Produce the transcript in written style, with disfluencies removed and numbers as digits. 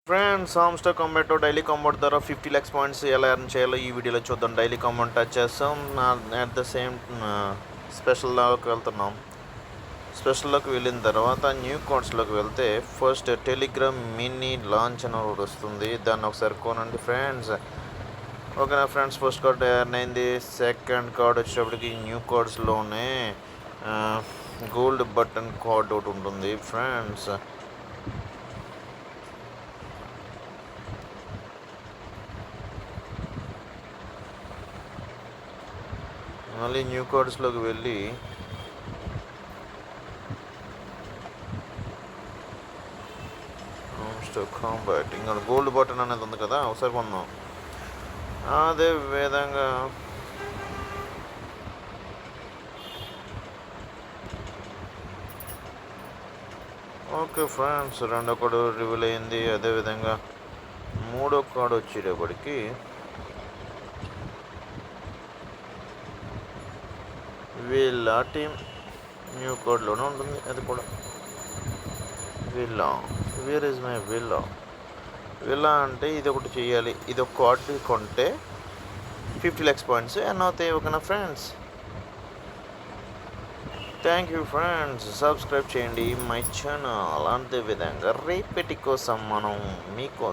Friends Hamster Kombat daily Kombat ద్వారా 50 lakhs points ఎలా earn చేయాలో ఈ వీడియోలో చూద్దాం. డైలీ కాంబాట్ టచ్ చేస్తాం. అట్ ద సేమ్ స్పెషల్లోకి వెళ్తున్నాం. స్పెషల్లోకి వెళ్ళిన తర్వాత న్యూ కార్డ్స్లోకి వెళ్తే ఫస్ట్ టెలిగ్రామ్ మినీ లాంచ్ అని ఒకటి వస్తుంది. దాన్ని ఒకసారి కొనండి ఫ్రెండ్స్. ఓకేనా ఫ్రెండ్స్, ఫస్ట్ కార్డ్ ఎర్న్ అయింది. సెకండ్ కార్డ్ వచ్చేటప్పటికి న్యూ కార్డ్స్లోనే గోల్డ్ బటన్ కార్డ్ ఒకటి ఉంటుంది ఫ్రెండ్స్. మళ్ళీ న్యూ కార్డ్స్లోకి వెళ్ళి కాంబాట్ ఇంకా గోల్డ్ బటన్ అనేది ఉంది కదా, ఒకసారి కొందాం. అదే విధంగా ఓకే ఫ్రెండ్స్, రెండో కార్డు రివీల్ అయింది. అదేవిధంగా మూడో కార్డు వచ్చేటప్పటికి వీళ్ళ టీం న్యూ కార్డ్లోనే ఉంటుంది. అది కూడా villa. Where is my villa? Villa అంటే ఇది ఒకటి చేయాలి. ఇది ఒక కార్డు కొంటే 50 lakhs పాయింట్స్ ఎన్ అవుతాయి. ఓకేనా friends, thank you friends. Subscribe చేయండి మై ఛానల్. అంతే విధంగా రేపటి కోసం మనం మీకోసం